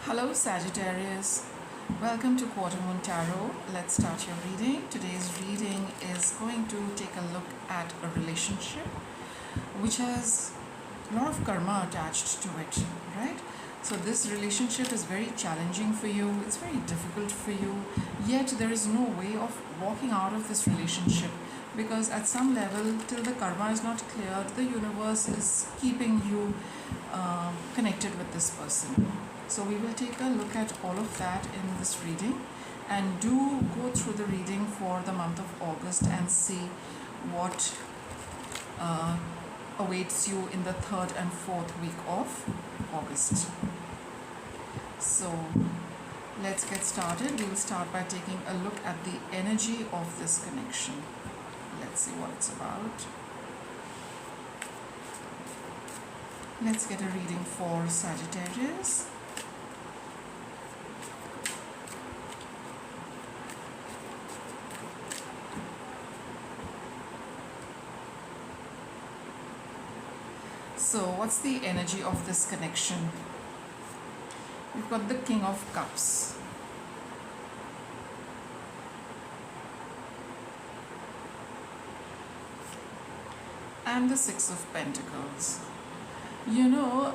Hello Sagittarius, welcome to Quarter.moon.tarot. Let's start your reading. Today's reading is going to take a look at a relationship which has a lot of karma attached to it, right? So this relationship is very challenging for you, it's very difficult for you, yet there is no way of walking out of this relationship because at some level, till the karma is not cleared, the universe is keeping you connected with this person. So we will take a look at all of that in this reading, and do go through the reading for the month of August and see what awaits you in the 3rd and 4th week of August. So let's get started. We'll start by taking a look at the energy of this connection. Let's see what it's about. Let's get a reading for Sagittarius. So what's the energy of this connection? We've got the King of Cups. And the Six of Pentacles. You know,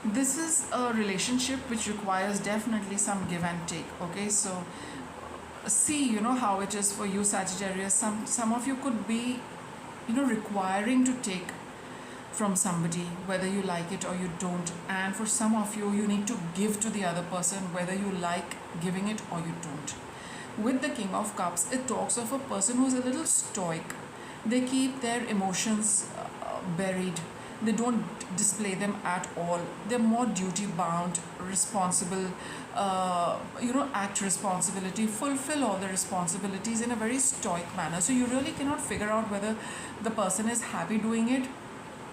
this is a relationship which requires definitely some give and take, okay? So see, how it is for you Sagittarius. Some of you could be, requiring to take from somebody, whether you like it or you don't. And for some of you, you need to give to the other person, whether you like giving it or you don't. With the King of Cups, it talks of a person who's a little stoic. They keep their emotions buried. They don't display them at all. They're more duty bound, responsible, act responsibility, fulfill all the responsibilities in a very stoic manner. So you really cannot figure out whether the person is happy doing it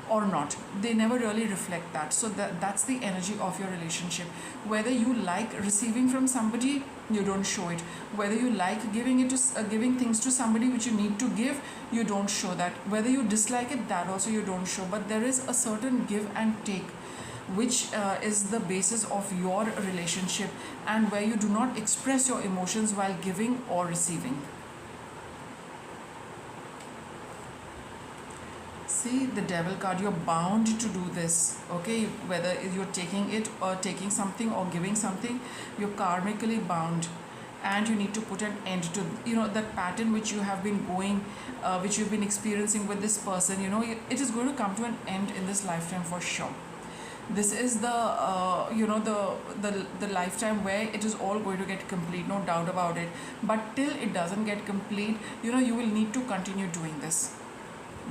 or not. They never really reflect that. So that's the energy of your relationship. Whether you like receiving from somebody, you don't show it. Whether you like giving things to somebody which you need to give, you don't show that. Whether you dislike it, that also you don't show. But there is a certain give and take which is the basis of your relationship, and where you do not express your emotions while giving or receiving. See, the Devil card, you're bound to do this, okay? Whether you're taking it or taking something or giving something, you're karmically bound, and you need to put an end to that pattern which you have been going, which you've been experiencing with this person. It is going to come to an end in this lifetime for sure. This is the the lifetime where it is all going to get complete, no doubt about it. But till it doesn't get complete, you will need to continue doing this.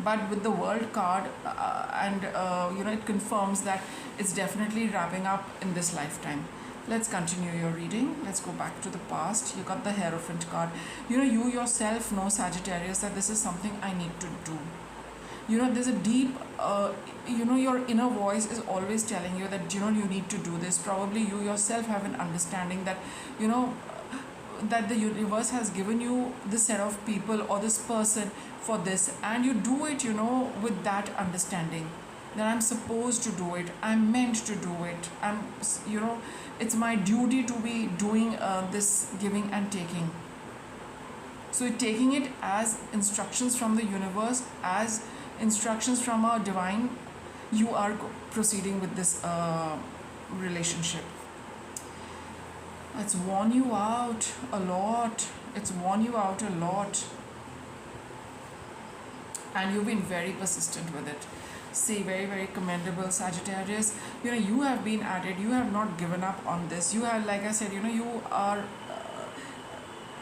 But with the World card, it confirms that it's definitely wrapping up in this lifetime. Let's continue your reading. Let's go back to the past. You got the Hierophant card. You yourself know, Sagittarius, that this is something I need to do. There's a deep, your inner voice is always telling you that, you need to do this. Probably you yourself have an understanding that, that the universe has given you this set of people or this person for this, and you do it, with that understanding that I'm supposed to do it, I'm meant to do it, it's my duty to be doing this giving and taking. So taking it as instructions from the universe, as instructions from our divine, you are proceeding with this relationship. It's worn you out a lot. It's worn you out a lot. And you've been very persistent with it. See, very, very commendable, Sagittarius. You have been at it. You have not given up on this. You have, like I said, you are...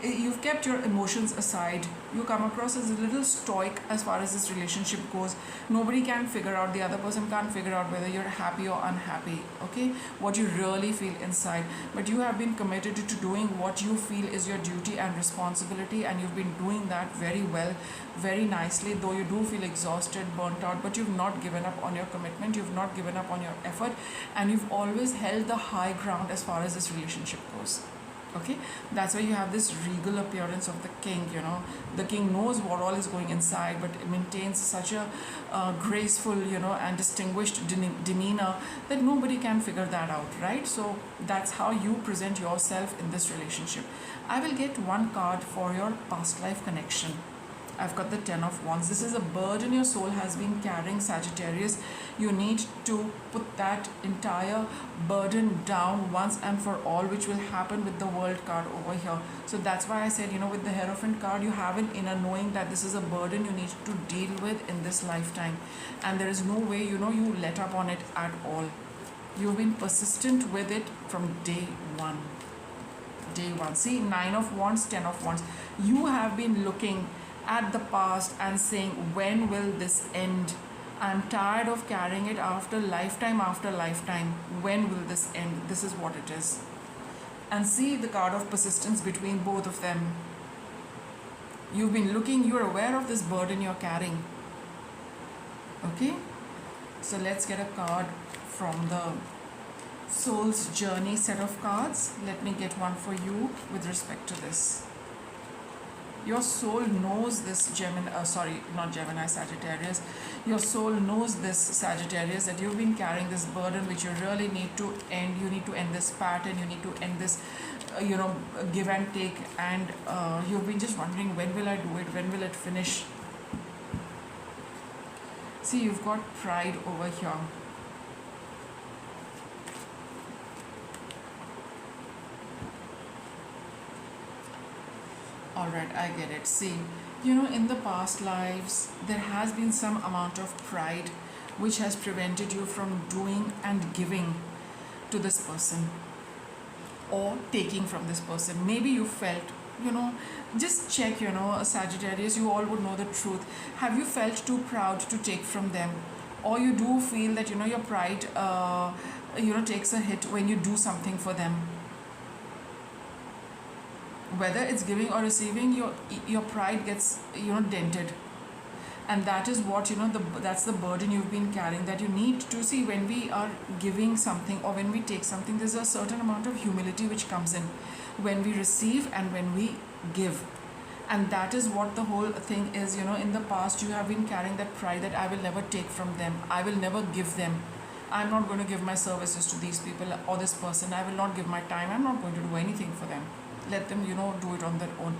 you've kept your emotions aside. You come across as a little stoic as far as this relationship goes. Nobody can figure out, the other person can't figure out whether you're happy or unhappy, okay? What you really feel inside. But you have been committed to doing what you feel is your duty and responsibility, and you've been doing that very well, very nicely, though you do feel exhausted, burnt out, but you've not given up on your commitment, you've not given up on your effort, and you've always held the high ground as far as this relationship goes. Okay, that's why you have this regal appearance of the king. The king knows what all is going inside, but maintains such a graceful, and distinguished demeanor that nobody can figure that out, right? So that's how you present yourself in this relationship. I will get one card for your past life connection. I've got the Ten of Wands. This is a burden your soul has been carrying, Sagittarius. You need to put that entire burden down once and for all, which will happen with the World card over here. So that's why I said, with the Hierophant card, you have an inner knowing that this is a burden you need to deal with in this lifetime. And there is no way, you let up on it at all. You've been persistent with it from day one. Day one. See, Nine of Wands, Ten of Wands. You have been looking at the past and saying, when will this end? I'm tired of carrying it after lifetime. When will this end? This is what it is. And see the card of persistence between both of them. You've been looking, you're aware of this burden you're carrying. Okay, so let's get a card from the Soul's Journey set of cards. Let me get one for you with respect to this. Your soul knows this, Sagittarius. Your soul knows this, Sagittarius, that you've been carrying this burden which you really need to end. You need to end this pattern. You need to end this, give and take. And you've been just wondering, when will I do it? When will it finish? See, you've got pride over here. Alright, I get it. See, in the past lives, there has been some amount of pride which has prevented you from doing and giving to this person or taking from this person. Maybe you felt, just check, Sagittarius, you all would know the truth. Have you felt too proud to take from them? Or you do feel that, your pride, takes a hit when you do something for them? Whether it's giving or receiving, your pride gets dented, and that is what that's the burden you've been carrying, that you need to see. When we are giving something or when we take something, there's a certain amount of humility which comes in when we receive and when we give, and that is what the whole thing is. In the past you have been carrying that pride that I will never take from them, I will never give them, I'm not going to give my services to these people or this person, I will not give my time, I'm not going to do anything for them. Let them, do it on their own.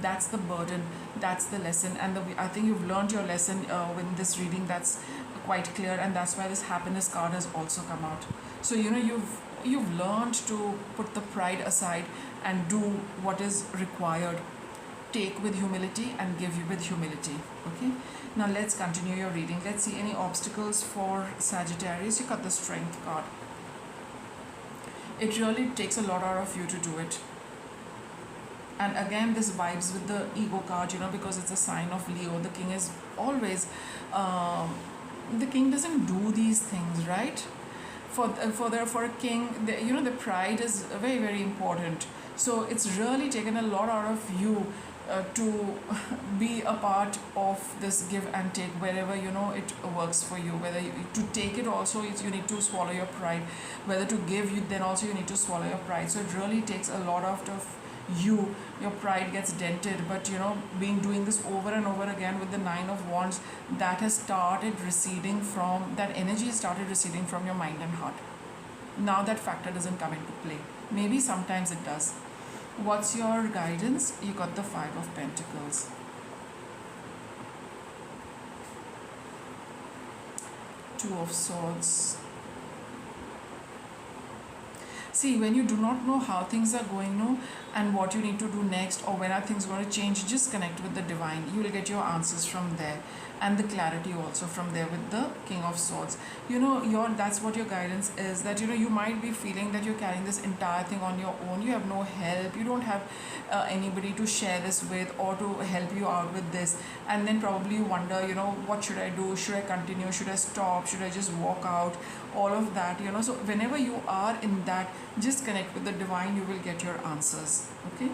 That's the burden, that's the lesson, and I think you've learned your lesson with this reading. That's quite clear, and that's why this happiness card has also come out. So you've learned to put the pride aside and do what is required. Take with humility and give you with humility. Okay. Now let's continue your reading. Let's see any obstacles for Sagittarius. You got the Strength card. It really takes a lot out of you to do it. And again, this vibes with the Ego card, because it's a sign of Leo. The king is always, the king doesn't do these things, right? For a king, the pride is very, very important. So it's really taken a lot out of you to be a part of this give and take wherever it works for you. Whether to take it also, you need to swallow your pride. Whether to give, then also you need to swallow your pride. So it really takes a lot out of your pride gets dented. But doing this over and over again with the Nine of Wands, that has started receding from, that energy started receding from your mind and heart. Now that factor doesn't come into play. Maybe sometimes it does. What's your guidance? You got the Five of Pentacles. Two of Swords. See, when you do not know how things are going, and what you need to do next, or when are things going to change, just connect with the divine. You will get your answers from there, and the clarity also from there with the King of Swords. That's what your guidance is, that you might be feeling that you're carrying this entire thing on your own. You have no help, you don't have anybody to share this with or to help you out with this, and then probably you wonder, what should I do? Should I continue? Should I stop? Should I just walk out? All of that, so whenever you are in that, just connect with the divine. You will get your answers. Okay,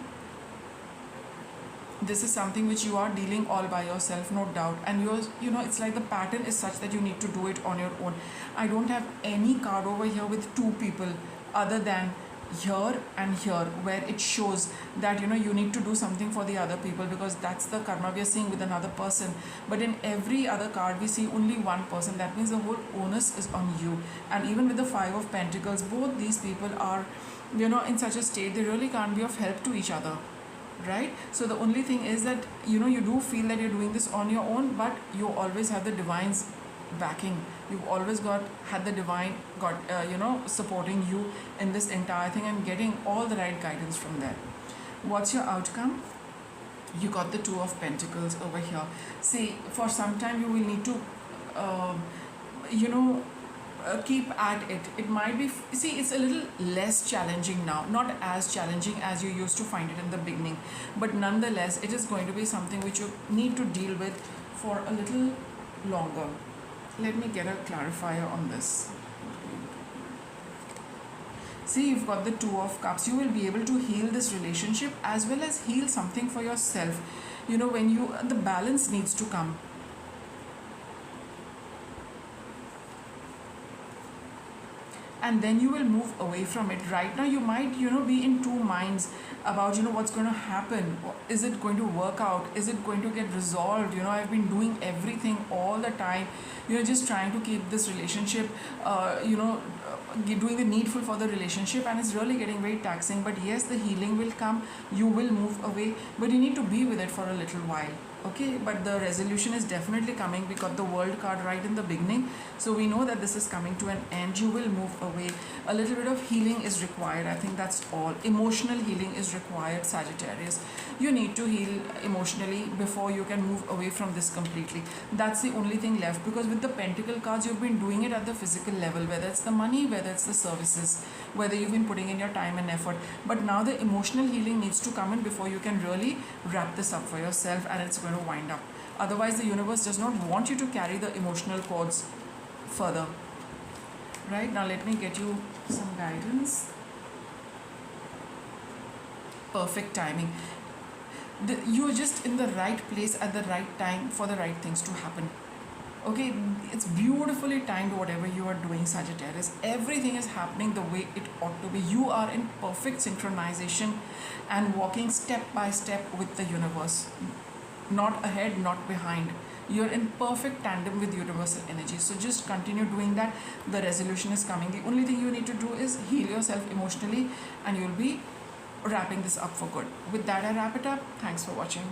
this is something which you are dealing all by yourself, no doubt, and it's like the pattern is such that you need to do it on your own. I don't have any card over here with two people other than here and here, where it shows that you need to do something for the other people, because that's the karma we are seeing with another person. But in every other card we see only one person. That means the whole onus is on you. And even with the Five of Pentacles, both these people are in such a state they really can't be of help to each other, right? So the only thing is that you do feel that you're doing this on your own, but you always have the divine's backing. You've always had the divine supporting you in this entire thing and getting all the right guidance from there. What's your outcome? You got the Two of Pentacles over here. See, for some time you will need to keep at it. It might be, see, it's a little less challenging now, not as challenging as you used to find it in the beginning, but nonetheless it is going to be something which you need to deal with for a little longer. Let me get a clarifier on this. See, you've got the Two of Cups. You will be able to heal this relationship as well as heal something for yourself. When the balance needs to come. And then you will move away from it. Right now you might be in two minds about what's going to happen. Is it going to work out? Is it going to get resolved? I've been doing everything all the time, just trying to keep this relationship doing the needful for the relationship, and it's really getting very taxing. But yes, the healing will come. You will move away, but you need to be with it for a little while. Okay, but the resolution is definitely coming. We got the World card right in the beginning, so we know that this is coming to an end. You will move away. A little bit of healing is required. I think that's all. Emotional healing is required, Sagittarius. You need to heal emotionally before you can move away from this completely. That's the only thing left, because with the Pentacle cards you've been doing it at the physical level, whether it's the money, whether it's the services, whether you've been putting in your time and effort. But now the emotional healing needs to come in before you can really wrap this up for yourself, and it's going to wind up. Otherwise the universe does not want you to carry the emotional cords further. Right, now let me get you some guidance. Perfect timing. You're just in the right place at the right time for the right things to happen. Okay, it's beautifully timed whatever you are doing, Sagittarius. Everything is happening the way it ought to be. You are in perfect synchronization and walking step by step with the universe. Not ahead, not behind. You're in perfect tandem with universal energy. So just continue doing that. The resolution is coming. The only thing you need to do is heal yourself emotionally, and you'll be wrapping this up for good. With that, I wrap it up. Thanks for watching.